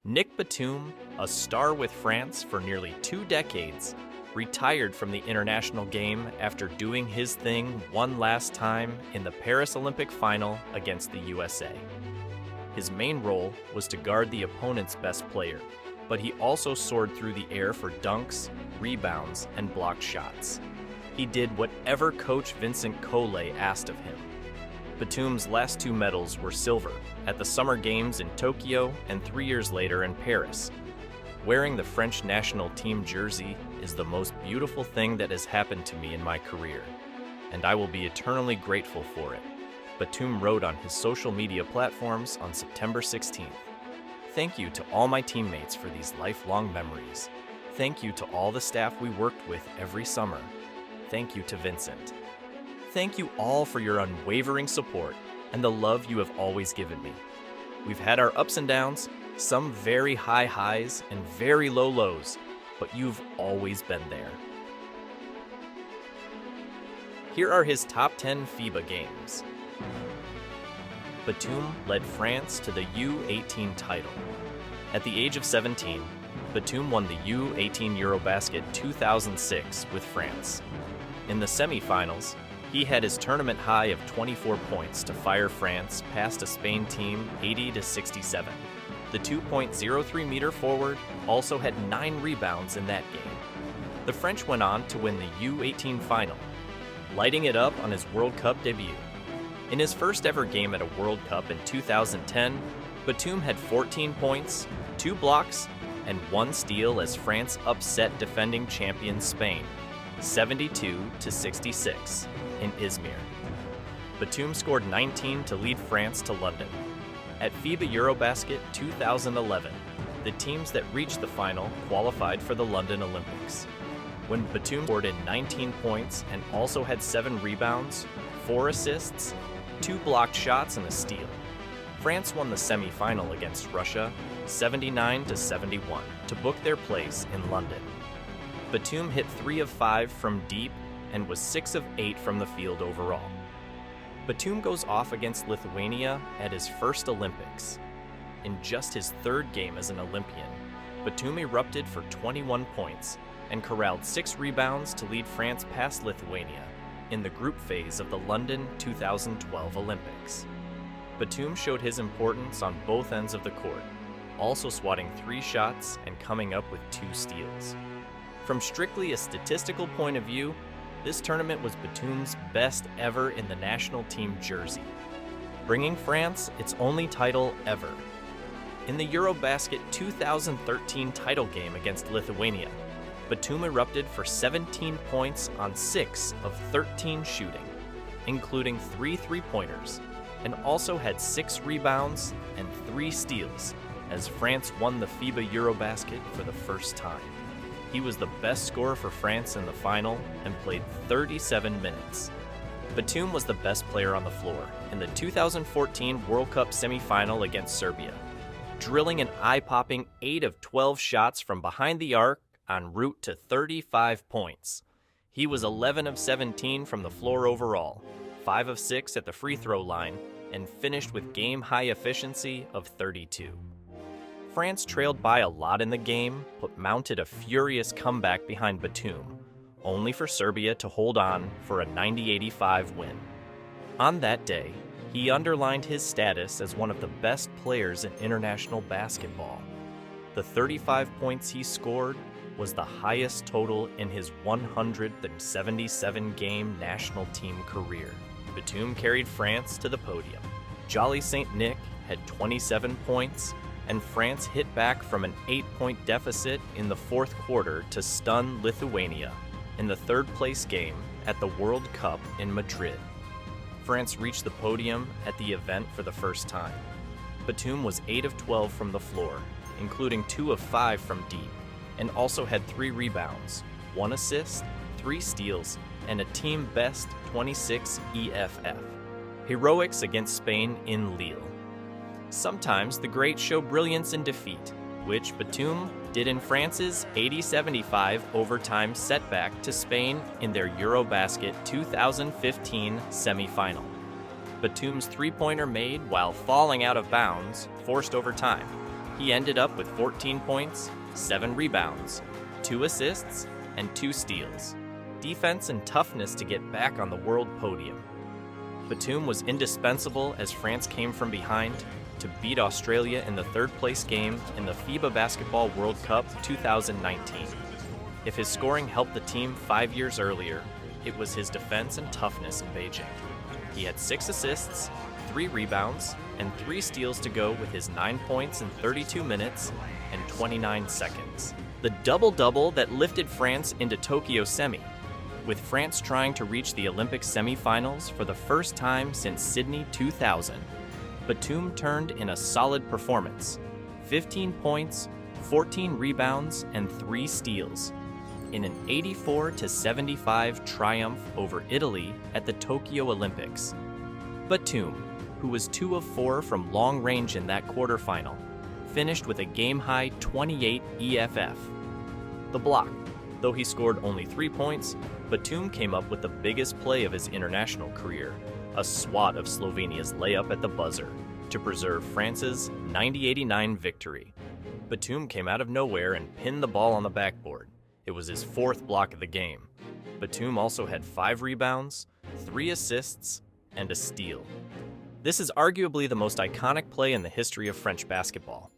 Nic Batum, a star with France for nearly 2 decades, retired from the international game after doing his thing one last time in the Paris Olympic final against the USA. His main role was to guard the opponent's best player, but he also soared through the air for dunks, rebounds, and blocked shots. He did whatever coach Vincent Collet asked of him. Batum's last 2 medals were silver at the Summer Games in Tokyo and 3 years later in Paris. Wearing the French national team jersey is the most beautiful thing that has happened to me in my career, and I will be eternally grateful for it, Batum wrote on his social media platforms on September 16th. Thank you to all my teammates for these lifelong memories. Thank you to all the staff we worked with every summer. Thank you to Vincent. Thank you all for your unwavering support and the love you have always given me. We've had our ups and downs, some very high highs and very low lows, but you've always been there. Here are his top 10 FIBA games. Batum led France to the U18 title. At the age of 17, Batum won the U18 EuroBasket 2006 with France. In the semifinals, he had his tournament high of 24 points to fire France past a Spain team 80-67. The 2.03-meter forward also had 9 rebounds in that game. The French went on to win the U18 final, lighting it up on his World Cup debut. In his first ever game at a World Cup in 2010, Batum had 14 points, 2 blocks, and 1 steal as France upset defending champion Spain, 72-66, in Izmir. Batum scored 19 to lead France to London. At FIBA EuroBasket 2011, the teams that reached the final qualified for the London Olympics. When Batum scored in 19 points and also had 7 rebounds, 4 assists, 2 blocked shots, and a steal, France won the semi-final against Russia 79-71 to book their place in London. Batum hit 3 of 5 from deep and was 6 of 8 from the field overall. Batum goes off against Lithuania at his first Olympics. In just his 3rd game as an Olympian, Batum erupted for 21 points and corralled 6 rebounds to lead France past Lithuania in the group phase of the London 2012 Olympics. Batum showed his importance on both ends of the court, also swatting 3 shots and coming up with 2 steals. From strictly a statistical point of view, this tournament was Batum's best ever in the national team jersey, bringing France its only title ever. In the EuroBasket 2013 title game against Lithuania, Batum erupted for 17 points on 6 of 13 shooting, including 3 3-pointers, and also had 6 rebounds and 3 steals as France won the FIBA EuroBasket for the first time. He was the best scorer for France in the final and played 37 minutes. Batum was the best player on the floor in the 2014 World Cup semifinal against Serbia, drilling an eye-popping 8 of 12 shots from behind the arc en route to 35 points. He was 11 of 17 from the floor overall, 5 of 6 at the free throw line, and finished with game-high efficiency of 32. France trailed by a lot in the game, but mounted a furious comeback behind Batum, only for Serbia to hold on for a 90-85 win. On that day, he underlined his status as one of the best players in international basketball. The 35 points he scored was the highest total in his 177-game national team career. Batum carried France to the podium. Jolly St. Nic had 27 points, and France hit back from an 8-point deficit in the 4th quarter to stun Lithuania in the 3rd-place game at the World Cup in Madrid. France reached the podium at the event for the first time. Batum was 8 of 12 from the floor, including 2 of 5 from deep, and also had 3 rebounds, 1 assist, 3 steals, and a team-best 26 EFF. Heroics against Spain in Lille. Sometimes the great show brilliance in defeat, which Batum did in France's 80-75 overtime setback to Spain in their EuroBasket 2015 semifinal. Batum's 3-pointer made while falling out of bounds forced overtime. He ended up with 14 points, 7 rebounds, 2 assists, and 2 steals. Defense and toughness to get back on the world podium. Batum was indispensable as France came from behind to beat Australia in the third-place game in the FIBA Basketball World Cup 2019. If his scoring helped the team 5 years earlier, it was his defense and toughness in Beijing. He had 6 assists, 3 rebounds, and 3 steals to go with his 9 points in 32 minutes and 29 seconds. The double-double that lifted France into Tokyo semi, with France trying to reach the Olympic semifinals for the first time since Sydney 2000. Batum turned in a solid performance, 15 points, 14 rebounds, and 3 steals, in an 84-75 triumph over Italy at the Tokyo Olympics. Batum, who was 2 of 4 from long range in that quarterfinal, finished with a game-high 28 EFF. The block. Though he scored only 3 points, Batum came up with the biggest play of his international career, a swat of Slovenia's layup at the buzzer, to preserve France's 90-89 victory. Batum came out of nowhere and pinned the ball on the backboard. It was his 4th block of the game. Batum also had 5 rebounds, 3 assists, and a steal. This is arguably the most iconic play in the history of French basketball.